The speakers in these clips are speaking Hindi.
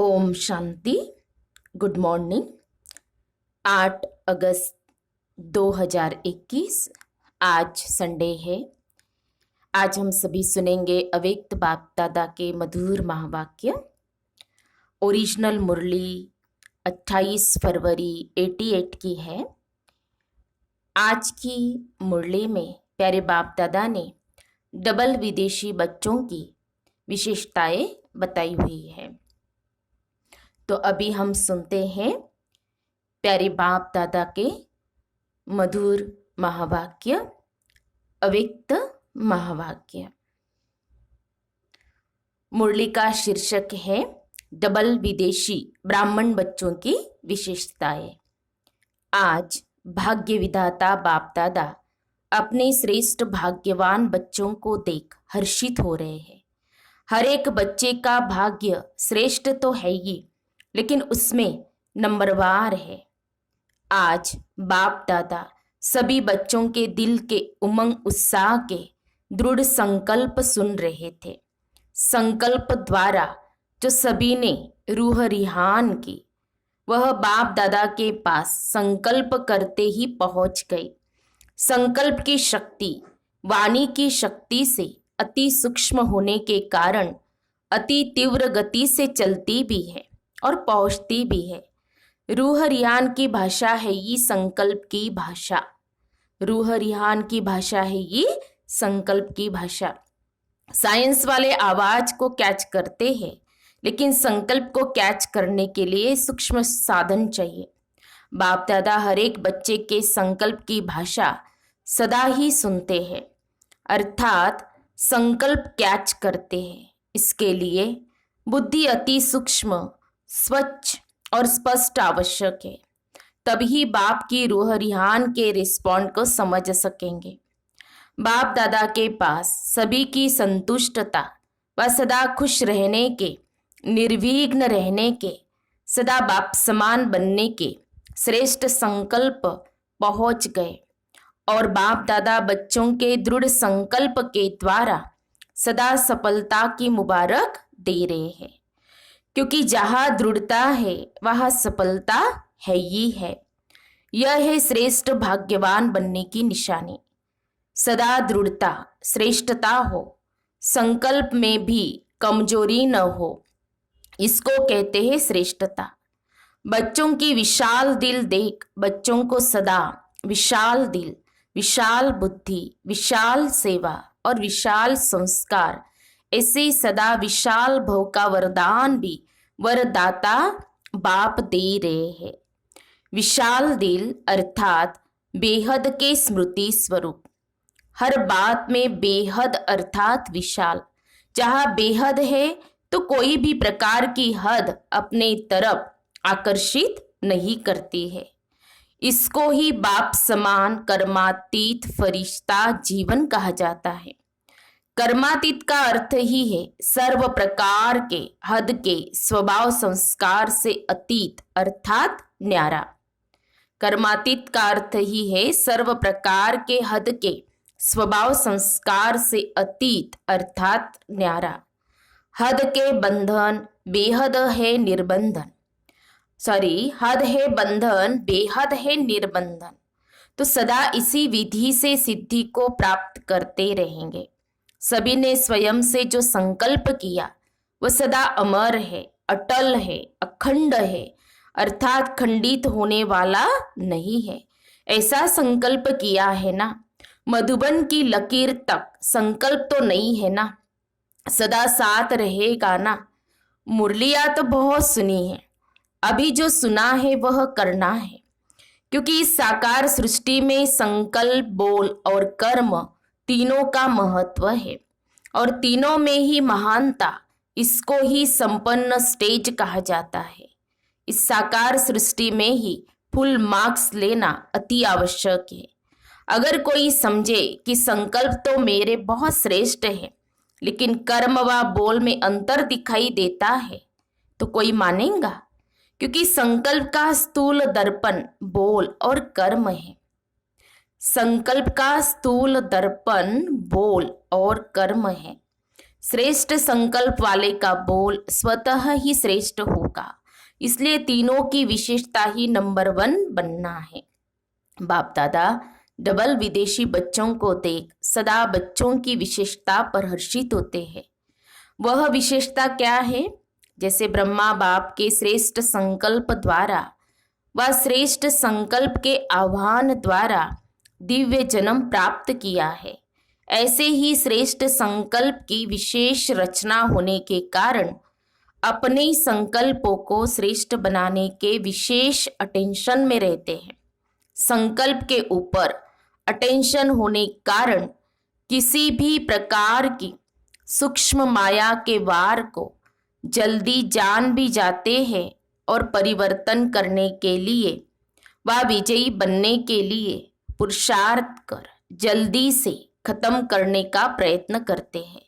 ओम शांति। Good morning. 8 अगस्त 2021 आज संडे है। आज हम सभी सुनेंगे अव्यक्त बाप दादा के मधुर महावाक्य। ओरिजिनल मुरली 28 फरवरी 88 की है। आज की मुरली में प्यारे बाप दादा ने डबल विदेशी बच्चों की विशेषताएं बताई हुई है। तो अभी हम सुनते हैं प्यारे बाप दादा के मधुर महावाक्य, अव्यक्त महावाक्य। मुरली का शीर्षक है डबल विदेशी ब्राह्मण बच्चों की विशेषताएं। आज भाग्य विधाता बाप दादा अपने श्रेष्ठ भाग्यवान बच्चों को देख हर्षित हो रहे हैं। हर एक बच्चे का भाग्य श्रेष्ठ तो है ही, लेकिन उसमें नंबरवार है। आज बाप दादा सभी बच्चों के दिल के उमंग उत्साह के दृढ़ संकल्प सुन रहे थे। संकल्प द्वारा जो सभी ने रूह रिहान की, वह बाप दादा के पास संकल्प करते ही पहुंच गई। संकल्प की शक्ति वाणी की शक्ति से अति सूक्ष्म होने के कारण अति तीव्र गति से चलती भी है और पहुंचती भी है। रूह रिहान की भाषा है ये संकल्प की भाषा। रूह रिहान की भाषा है ये संकल्प की भाषा। साइंस वाले आवाज को कैच करते हैं, लेकिन संकल्प को कैच करने के लिए सूक्ष्म साधन चाहिए। बाप दादा हर एक बच्चे के संकल्प की भाषा सदा ही सुनते हैं, अर्थात संकल्प कैच करते हैं। इसके लिए बुद्धि अति सूक्ष्म, स्वच्छ और स्पष्ट आवश्यक है। तभी बाप की रूह रिहान के रिस्पॉन्ड को समझ सकेंगे। बाप दादा के पास सभी की संतुष्टता व सदा खुश रहने के, निर्विघ्न रहने के, सदा बाप समान बनने के श्रेष्ठ संकल्प पहुंच गए और बाप दादा बच्चों के दृढ़ संकल्प के द्वारा सदा सफलता की मुबारक दे रहे हैं। क्योंकि जहाँ दृढ़ता है वहाँ सफलता है ही है। यह है श्रेष्ठ भाग्यवान बनने की निशानी। सदा दृढ़ता, श्रेष्ठता हो, संकल्प में भी कमजोरी न हो, इसको कहते हैं श्रेष्ठता। बच्चों की विशाल दिल देख बच्चों को सदा विशाल दिल, विशाल बुद्धि, विशाल सेवा और विशाल संस्कार, ऐसे सदा विशाल भव का वरदान भी वरदाता बाप दे रहे हैं। विशाल दिल अर्थात बेहद के स्मृति स्वरूप। हर बात में बेहद अर्थात विशाल। जहाँ बेहद है तो कोई भी प्रकार की हद अपने तरफ आकर्षित नहीं करती है। इसको ही बाप समान कर्मातीत फरिश्ता जीवन कहा जाता है। कर्मातीत का अर्थ ही है सर्व प्रकार के हद के स्वभाव संस्कार से अतीत अर्थात न्यारा। कर्मातीत का अर्थ ही है सर्व प्रकार के हद के स्वभाव संस्कार से अतीत अर्थात न्यारा। हद के बंधन बेहद है निर्बंधन। हद है बंधन, बेहद है निर्बंधन। तो सदा इसी विधि से सिद्धि को प्राप्त करते रहेंगे। सभी ने स्वयं से जो संकल्प किया वह सदा अमर है, अटल है, अखंड है, अर्थात खंडित होने वाला नहीं है। ऐसा संकल्प किया है ना। मधुबन की लकीर तक संकल्प तो नहीं है ना, सदा साथ रहेगा ना। मुरलिया तो बहुत सुनी है, अभी जो सुना है वह करना है। क्योंकि इस साकार सृष्टि में संकल्प, बोल और कर्म तीनों का महत्व है और तीनों में ही महानता, इसको ही संपन्न स्टेज कहा जाता है। इस साकार सृष्टि में ही फुल मार्क्स लेना अति आवश्यक है। अगर कोई समझे कि संकल्प तो मेरे बहुत श्रेष्ठ है, लेकिन कर्म व बोल में अंतर दिखाई देता है, तो कोई मानेगा? क्योंकि संकल्प का स्थूल दर्पण बोल और कर्म है। संकल्प का स्थूल दर्पण बोल और कर्म है। श्रेष्ठ संकल्प वाले का बोल स्वतः ही श्रेष्ठ होगा। इसलिए तीनों की विशेषता ही नंबर 1 बनना है। बाप दादा डबल विदेशी बच्चों को देख सदा बच्चों की विशेषता पर हर्षित होते हैं। वह विशेषता क्या है? जैसे ब्रह्मा बाप के श्रेष्ठ संकल्प द्वारा व श्रेष्ठ संकल्प के आह्वान द्वारा दिव्य जन्म प्राप्त किया है, ऐसे ही श्रेष्ठ संकल्प की विशेष रचना होने के कारण अपने संकल्पों को श्रेष्ठ बनाने के विशेष अटेंशन में रहते हैं। संकल्प के ऊपर अटेंशन होने कारण किसी भी प्रकार की सूक्ष्म माया के वार को जल्दी जान भी जाते हैं और परिवर्तन करने के लिए व विजयी बनने के लिए पुरुषार्थ कर जल्दी से खत्म करने का प्रयत्न करते हैं।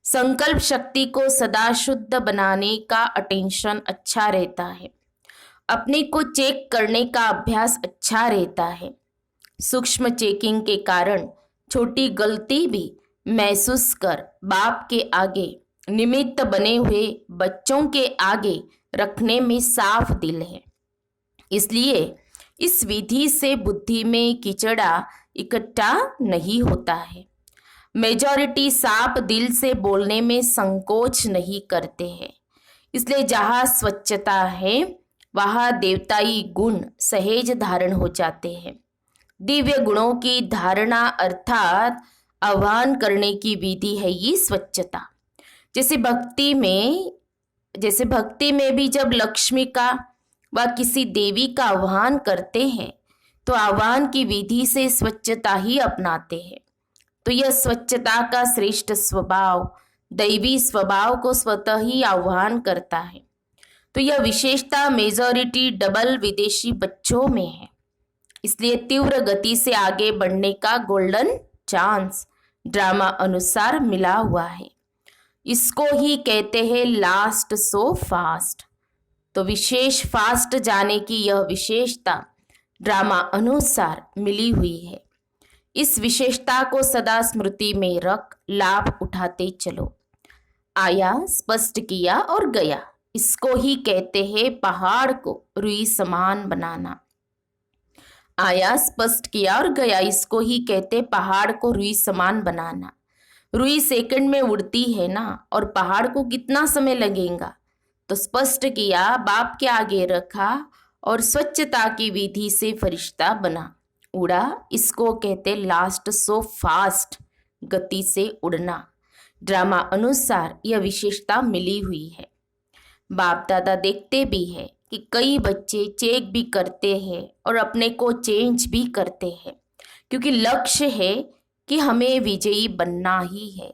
संकल्प शक्ति को सदा शुद्ध बनाने का अटेंशन अच्छा रहता है। अपने को चेक करने का अभ्यास अच्छा रहता है। सूक्ष्म चेकिंग के कारण छोटी गलती भी महसूस कर बाप के आगे निमित्त बने हुए बच्चों के आगे रखने में साफ दिल है। इसलिए इस विधि से बुद्धि में कीचड़ा इकट्ठा नहीं होता है। मेजॉरिटी साफ दिल से बोलने में संकोच नहीं करते हैं। इसलिए जहाँ स्वच्छता है वहाँ देवताई गुण सहज धारण हो जाते हैं। दिव्य गुणों की धारणा अर्थात आह्वान करने की विधि है ये स्वच्छता। जैसे भक्ति में भी जब लक्ष्मी का व किसी देवी का आह्वान करते हैं तो आह्वान की विधि से स्वच्छता ही अपनाते हैं। तो यह स्वच्छता का श्रेष्ठ स्वभाव दैवी स्वभाव को स्वतः ही आह्वान करता है। तो यह विशेषता मेजॉरिटी डबल विदेशी बच्चों में है। इसलिए तीव्र गति से आगे बढ़ने का गोल्डन चांस ड्रामा अनुसार मिला हुआ है। इसको ही कहते हैं लास्ट सो फास्ट। तो विशेष फास्ट जाने की यह विशेषता ड्रामा अनुसार मिली हुई है। इस विशेषता को सदा स्मृति में रख लाभ उठाते चलो। आया, स्पष्ट किया और गया, इसको ही कहते हैं पहाड़ को रुई समान बनाना। आया, स्पष्ट किया और गया, इसको ही कहते पहाड़ को रुई समान बनाना। रुई सेकंड में उड़ती है ना, और पहाड़ को कितना समय लगेगा? तो स्पष्ट किया, बाप के आगे रखा और स्वच्छता की विधि से फरिश्ता बना, उड़ा। इसको कहते लास्ट सो फास्ट, गति से उड़ना। ड्रामा अनुसार यह विशेषता मिली हुई है। बाप दादा देखते भी है कि कई बच्चे चेक भी करते हैं और अपने को चेंज भी करते हैं, क्योंकि लक्ष्य है कि हमें विजयी बनना ही है।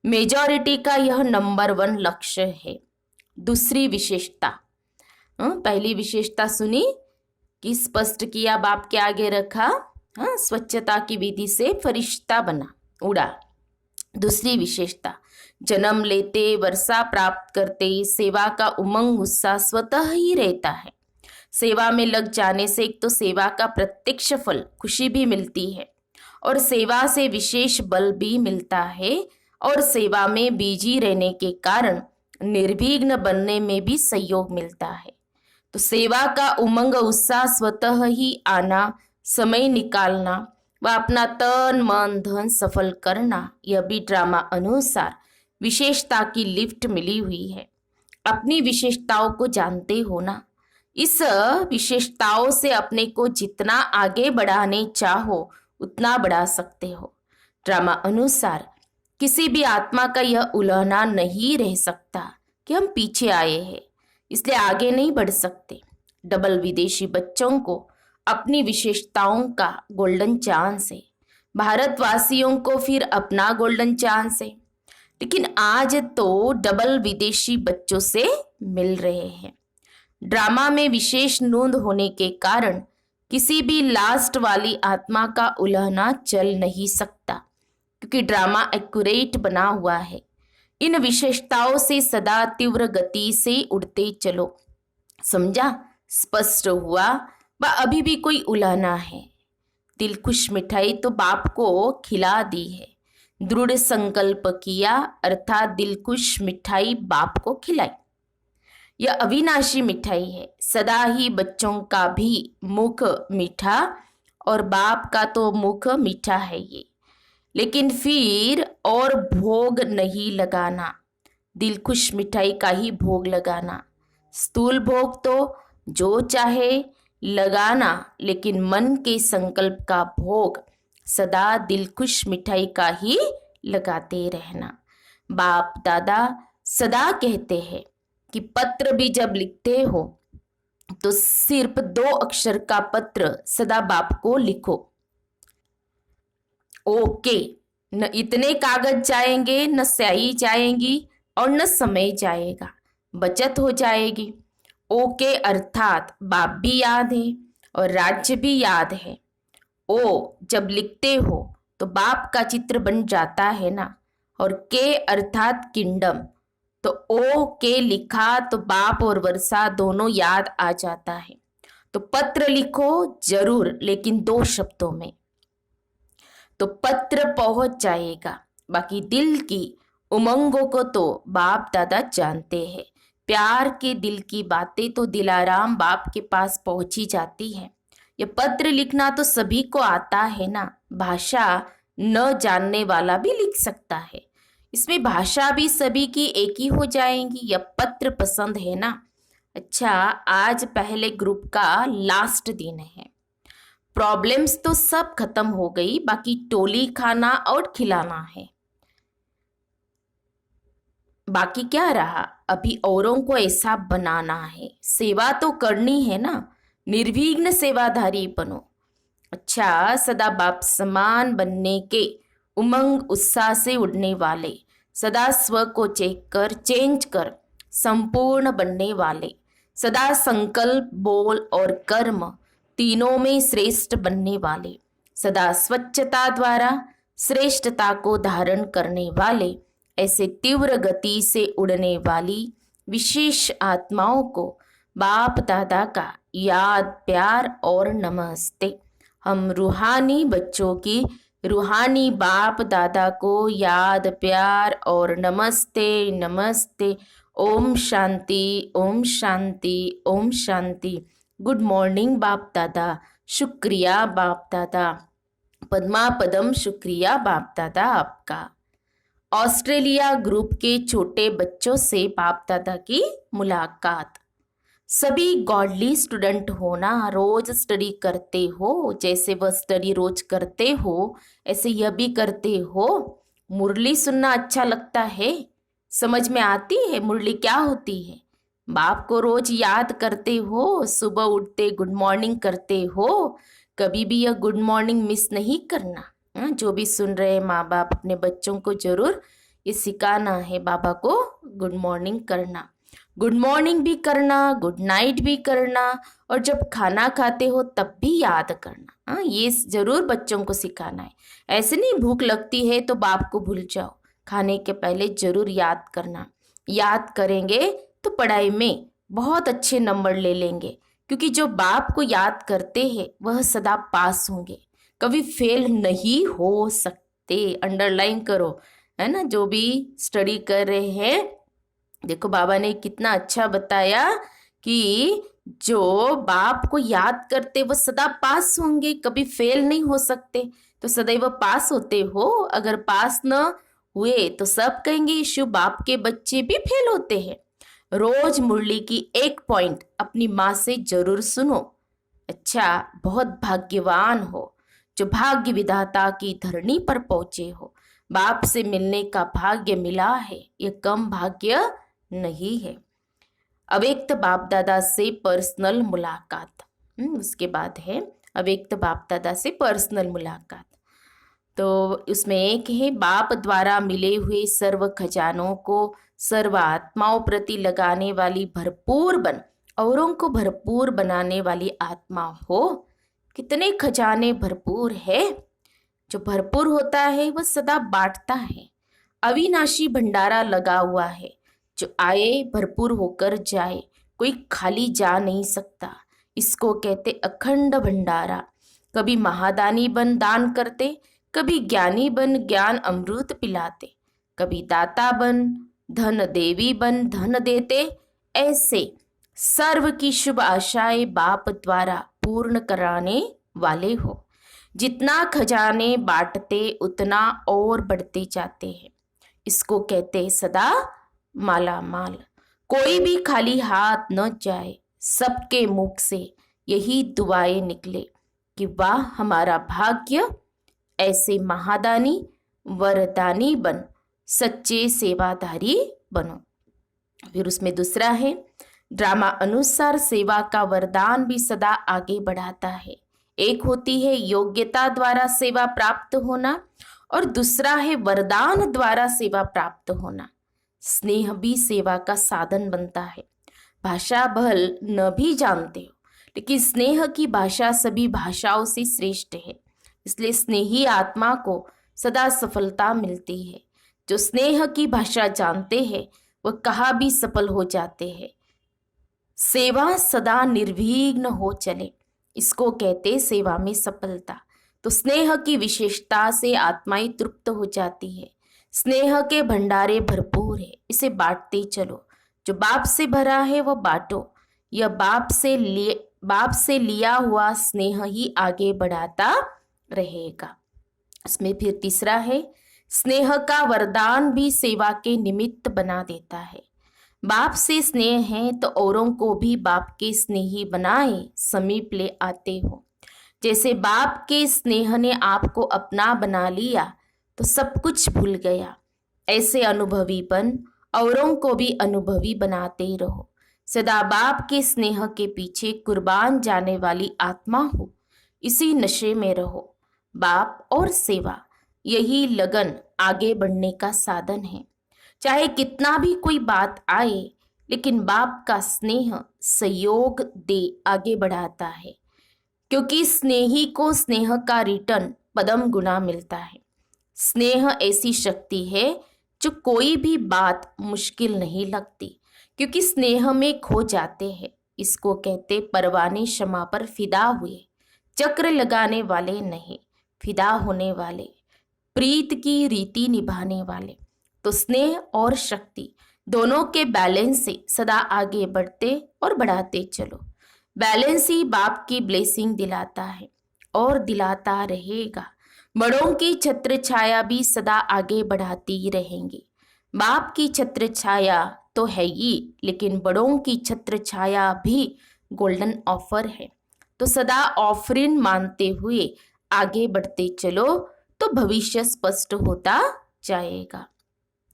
मेजॉरिटी का यह नंबर 1 लक्ष्य है। दूसरी विशेषता, पहली विशेषता सुनी कि स्पष्ट किया, बाप के आगे रखा, स्वच्छता की विधि से फरिश्ता बना, उड़ा। दूसरी विशेषता, जन्म लेते, वर्षा प्राप्त करते सेवा का उमंग उत्साह स्वतः ही रहता है। सेवा में लग जाने से एक तो सेवा का प्रत्यक्ष फल खुशी भी मिलती है और सेवा से विशेष बल भी मिलता है, और सेवा में बिजी रहने के कारण निर्विघ्न बनने में भी सहयोग मिलता है। तो सेवा का उमंग उत्साह स्वतः ही आना, समय निकालना व अपना तन मन धन सफल करना, यह भी ड्रामा अनुसार विशेषता की लिफ्ट मिली हुई है। अपनी विशेषताओं को जानते हो ना, इस विशेषताओं से अपने को जितना आगे बढ़ाने चाहो उतना बढ़ा सकते हो। ड्रामा अनुसार किसी भी आत्मा का यह उलहना नहीं रह सकता कि हम पीछे आए हैं इसलिए आगे नहीं बढ़ सकते। डबल विदेशी बच्चों को अपनी विशेषताओं का गोल्डन चांस है। भारतवासियों को फिर अपना गोल्डन चांस है। लेकिन आज तो डबल विदेशी बच्चों से मिल रहे हैं। ड्रामा में विशेष नोंद होने के कारण किसी भी लास्ट वाली आत्मा का उलहना चल नहीं सकता, क्योंकि ड्रामा एक्यूरेट बना हुआ है। इन विशेषताओं से सदा तीव्र गति से उड़ते चलो। समझा? स्पष्ट हुआ? व अभी भी कोई उलहना है? दिल खुश मिठाई तो बाप को खिला दी है। दृढ़ संकल्प किया अर्थात दिलखुश मिठाई बाप को खिलाई। यह अविनाशी मिठाई है, सदा ही बच्चों का भी मुख मीठा और बाप का तो मुख मीठा है ये। लेकिन फिर और भोग नहीं लगाना, दिलखुश मिठाई का ही भोग लगाना। स्थूल भोग तो जो चाहे लगाना, लेकिन मन के संकल्प का भोग सदा दिलखुश मिठाई का ही लगाते रहना। बाप दादा सदा कहते हैं कि पत्र भी जब लिखते हो तो सिर्फ 2 अक्षर का पत्र सदा बाप को लिखो। ओके, न इतने कागज जाएंगे, न स्याही जाएंगी और न समय जाएगा, बचत हो जाएगी। ओके अर्थात बाप भी याद है और राज्य भी याद है। ओ जब लिखते हो तो बाप का चित्र बन जाता है ना, और के अर्थात किंगडम, तो ओ के लिखा तो बाप और वर्षा दोनों याद आ जाता है। तो पत्र लिखो जरूर, लेकिन 2 शब्दों में, तो पत्र पहुंच जाएगा। बाकी दिल की उमंगों को तो बाप दादा जानते हैं। प्यार के दिल की बातें तो दिलाराम बाप के पास पहुंची जाती है। ये पत्र लिखना तो सभी को आता है ना, भाषा न जानने वाला भी लिख सकता है। इसमें भाषा भी सभी की एक ही हो जाएंगी। यह पत्र पसंद है ना। अच्छा, आज पहले ग्रुप का लास्ट दिन है। प्रॉब्लम्स तो सब खत्म हो गई, बाकी टोली खाना और खिलाना है। बाकी क्या रहा, अभी औरों को ऐसा बनाना है। सेवा तो करनी है ना, निर्विघ्न सेवाधारी बनो। अच्छा, सदा बाप समान बनने के उमंग उत्साह से उड़ने वाले, सदा स्व को चेंज कर संपूर्ण बनने वाले, सदा संकल्प बोल और कर्म तीनों में श्रेष्ठ बनने वाले, सदा स्वच्छता द्वारा श्रेष्ठता को धारण करने वाले, ऐसे तीव्र गति से उड़ने वाली विशेष आत्माओं को बाप दादा का याद प्यार और नमस्ते। हम रूहानी बच्चों की रूहानी बाप दादा को याद प्यार और नमस्ते नमस्ते। ओम शांति ओम शांति ओम शांति। गुड मॉर्निंग बाप दादा, शुक्रिया बाप दादा, पद्मा पदम शुक्रिया बाप दादा आपका। ऑस्ट्रेलिया ग्रुप के छोटे बच्चों से बाप दादा की मुलाकात। सभी गॉडली स्टूडेंट हो ना, रोज स्टडी करते हो, जैसे वह स्टडी रोज करते हो ऐसे यह भी करते हो। मुरली सुनना अच्छा लगता है, समझ में आती है मुरली क्या होती है। बाप को रोज याद करते हो, सुबह उठते गुड मॉर्निंग करते हो, कभी भी यह गुड मॉर्निंग मिस नहीं करना। जो भी सुन रहे माँ बाप, अपने बच्चों को जरूर ये सिखाना है बाबा को गुड मॉर्निंग करना। गुड मॉर्निंग भी करना, गुड नाइट भी करना, और जब खाना खाते हो तब भी याद करना। ये जरूर बच्चों को सिखाना है। ऐसे नहीं भूख लगती है तो बाप को भूल जाओ, खाने के पहले जरूर याद करना। याद करेंगे तो पढ़ाई में बहुत अच्छे नंबर ले लेंगे, क्योंकि जो बाप को याद करते हैं वह सदा पास होंगे, कभी फेल नहीं हो सकते। अंडरलाइन करो, है ना। जो भी स्टडी कर रहे हैं, देखो बाबा ने कितना अच्छा बताया कि जो बाप को याद करते वो सदा पास होंगे, कभी फेल नहीं हो सकते। तो सदैव पास होते हो। अगर पास न हुए तो सब कहेंगे यीशु बाप के बच्चे भी फेल होते हैं। रोज मुरली की एक पॉइंट अपनी माँ से जरूर सुनो। अच्छा, बहुत भाग्यवान हो जो भाग्य विधाता की धरनी पर पहुंचे हो। बाप से मिलने का भाग्य मिला है, ये कम भाग्य नहीं है। अव्यक्त बाप दादा से पर्सनल मुलाकात। उसके बाद है अव्यक्त बाप दादा से पर्सनल मुलाकात। तो उसमें एक है, बाप द्वारा मिले हुए सर्व खजानों को सर्व आत्माओं प्रति लगाने वाली भरपूर बन, औरों को भरपूर बनाने वाली आत्मा हो। कितने खजाने भरपूर है। जो भरपूर होता है वह सदा बांटता है। अविनाशी भंडारा लगा हुआ है, जो आए भरपूर होकर जाए, कोई खाली जा नहीं सकता। इसको कहते अखंड भंडारा। कभी महादानी बन दान करते, कभी ज्ञानी बन ज्ञान अमृत पिलाते, कभी दाता बन धन देवी बन धन देते। ऐसे सर्व की शुभ आशाएं बाप द्वारा पूर्ण कराने वाले हो। जितना खजाने बांटते उतना और बढ़ते जाते हैं। इसको कहते सदा माला माल। कोई भी खाली हाथ न जाए। सबके मुख से यही दुआएं निकले कि वाह हमारा भाग्य, ऐसे महादानी वरदानी बन सच्चे सेवाधारी बनो। फिर उसमें दूसरा है, ड्रामा अनुसार सेवा का वरदान भी सदा आगे बढ़ाता है। एक होती है योग्यता द्वारा सेवा प्राप्त होना और दूसरा है वरदान द्वारा सेवा प्राप्त होना। स्नेह भी सेवा का साधन बनता है। भाषा भल न भी जानते हो, लेकिन स्नेह की भाषा सभी भाषाओं से श्रेष्ठ है। इसलिए स्नेही आत्मा को सदा सफलता मिलती है। जो स्नेह की भाषा जानते हैं वह कहाँ भी सफल हो जाते हैं। सेवा सदा निर्विघ्न हो चले, इसको कहते सेवा में सफलता। तो स्नेह की विशेषता से आत्माएं तृप्त हो जाती है। स्नेह के भंडारे भरपूर है, इसे बांटते चलो। जो बाप से भरा है वह बांटो। यह बाप से लिया हुआ स्नेह ही आगे बढ़ाता रहेगा। इसमें फिर तीसरा है, स्नेह का वरदान भी सेवा के निमित्त बना देता है। बाप से स्नेह है तो औरों को भी बाप के स्नेही बनाए समीप ले आते हो। जैसे बाप के स्नेह ने आपको अपना बना लिया तो सब कुछ भूल गया। ऐसे अनुभवीपन औरों को भी अनुभवी बनाते रहो। सदा बाप के स्नेह के पीछे कुर्बान जाने वाली आत्मा हो। इसी नशे में रहो। बाप और सेवा, यही लगन आगे बढ़ने का साधन है। चाहे कितना भी कोई बात आए, लेकिन बाप का स्नेह सहयोग दे आगे बढ़ाता है। क्योंकि स्नेही को स्नेह का रिटर्न पदम गुना मिलता है। स्नेह ऐसी शक्ति है जो कोई भी बात मुश्किल नहीं लगती, क्योंकि स्नेह में खो जाते हैं। इसको कहते परवाने क्षमा पर फिदा हुए, चक्र लगाने वाले नहीं, फिदा होने वाले, प्रीत की रीति निभाने वाले। तो स्नेह और शक्ति दोनों के बैलेंस से सदा आगे बढ़ते और बढ़ाते चलो। बैलेंस ही बाप की ब्लेसिंग दिलाता है और दिलाता रहेगा। बड़ों की छत्र छाया भी सदा आगे बढ़ाती रहेंगी। बाप की छत्र छाया तो है ही, लेकिन बड़ों की छत्र छाया भी गोल्डन ऑफर है। तो सदा ऑफरिंग मानते हुए आगे बढ़ते चलो तो भविष्य स्पष्ट होता जाएगा।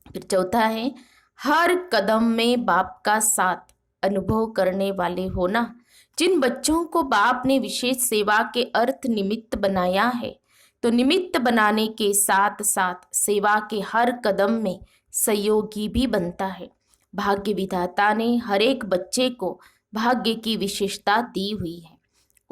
फिर चौथा है, हर कदम में बाप का साथ अनुभव करने वाले होना। जिन बच्चों को बाप ने विशेष सेवा के अर्थ निमित्त बनाया है, तो निमित्त बनाने के साथ साथ सेवा के हर कदम में सहयोगी भी बनता है। भाग्य विधाता ने हर एक बच्चे को भाग्य की विशेषता दी हुई है।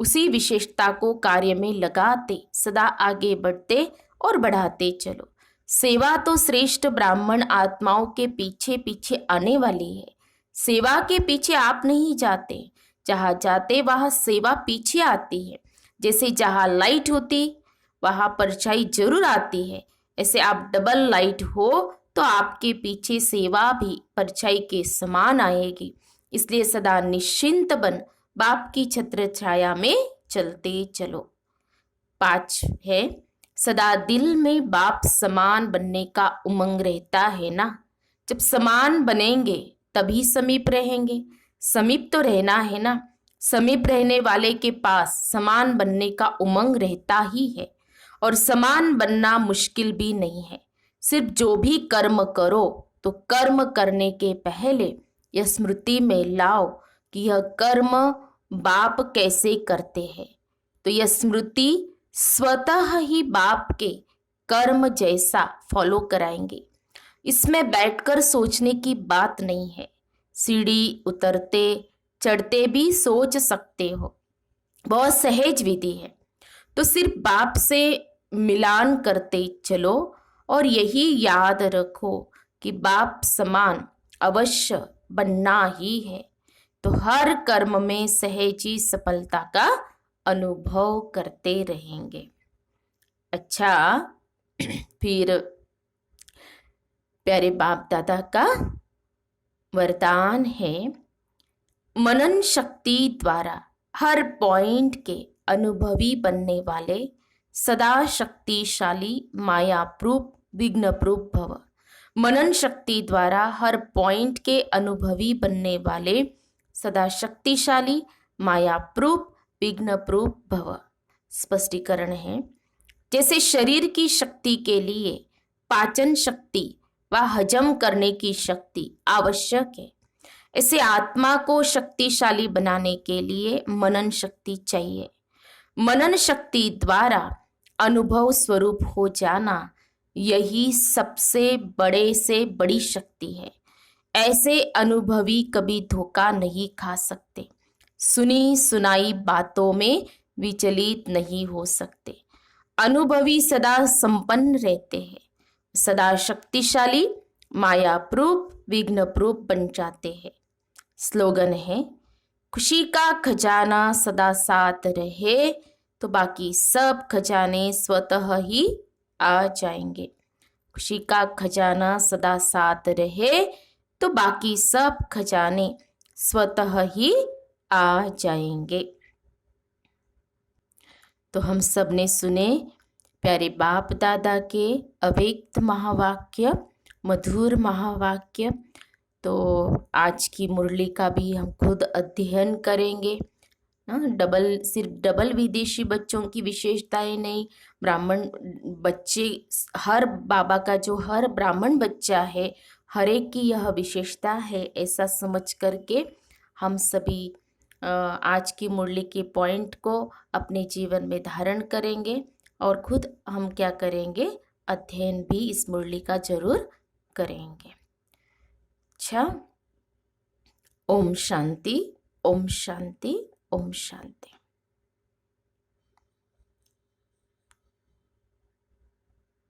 उसी विशेषता को कार्य में लगाते सदा आगे बढ़ते और बढ़ाते चलो। सेवा तो श्रेष्ठ ब्राह्मण आत्माओं के पीछे पीछे आने वाली है। सेवा के पीछे आप नहीं जाते, जहाँ जाते वहाँ सेवा पीछे आती है। जैसे जहाँ लाइट होती वहाँ परछाई जरूर आती है, ऐसे आप डबल लाइट हो तो आपके पीछे सेवा भी परछाई के समान आएगी। इसलिए सदा निश्चिंत बन बाप की छत्र छाया में चलते चलो। 5 है, सदा दिल में बाप समान बनने का उमंग रहता है ना। जब समान बनेंगे तभी समीप रहेंगे। समीप तो रहना है ना। समीप रहने वाले के पास समान बनने का उमंग रहता ही है, और समान बनना मुश्किल भी नहीं है। सिर्फ जो भी कर्म करो तो कर्म करने के पहले यह स्मृति में लाओ कि यह कर्म बाप कैसे करते हैं। तो यह स्मृति स्वतः ही बाप के कर्म जैसा फॉलो कराएंगे। इसमें बैठकर सोचने की बात नहीं है। सीढ़ी उतरते चढ़ते भी सोच सकते हो, बहुत सहज विधि है। तो सिर्फ बाप से मिलान करते चलो और यही याद रखो कि बाप समान अवश्य बनना ही है। तो हर कर्म में सहजी सफलता का अनुभव करते रहेंगे। अच्छा, फिर प्यारे बाप दादा का वरदान है, मनन शक्ति द्वारा हर पॉइंट के अनुभवी बनने वाले सदा शक्तिशाली माया प्रूफ विघ्न प्रूफ भव। मनन शक्ति द्वारा हर पॉइंट के अनुभवी बनने वाले सदा शक्तिशाली माया प्रूफ विघ्न प्रूफ भव। स्पष्टीकरण है, जैसे शरीर की शक्ति के लिए पाचन शक्ति व हजम करने की शक्ति आवश्यक है, ऐसे आत्मा को शक्तिशाली बनाने के लिए मनन शक्ति चाहिए। मनन शक्ति द्वारा अनुभव स्वरूप हो जाना यही सबसे बड़े से बड़ी शक्ति है। ऐसे अनुभवी कभी धोखा नहीं खा सकते, सुनी सुनाई बातों में विचलित नहीं हो सकते। अनुभवी सदा संपन्न रहते हैं, सदा शक्तिशाली माया प्रूफ विघ्न प्रूफ बन जाते हैं। स्लोगन है, खुशी का खजाना सदा साथ रहे तो बाकी सब खजाने स्वतः ही आ जाएंगे। खुशी का खजाना सदा साथ रहे तो बाकी सब खजाने स्वतः ही आ जाएंगे। तो हम सब ने सुने प्यारे बाप दादा के अव्यक्त महावाक्य, मधुर महावाक्य। तो आज की मुरली का भी हम खुद अध्ययन करेंगे। सिर्फ डबल विदेशी बच्चों की विशेषताएं नहीं, ब्राह्मण बच्चे, हर बाबा का जो हर ब्राह्मण बच्चा है, हर एक की यह विशेषता है, ऐसा समझ करके हम सभी आज की मुरली के पॉइंट को अपने जीवन में धारण करेंगे और खुद हम क्या करेंगे, अध्ययन भी इस मुरली का जरूर करेंगे। अच्छा, ओम शांति, ओम शांति, ओम शांति।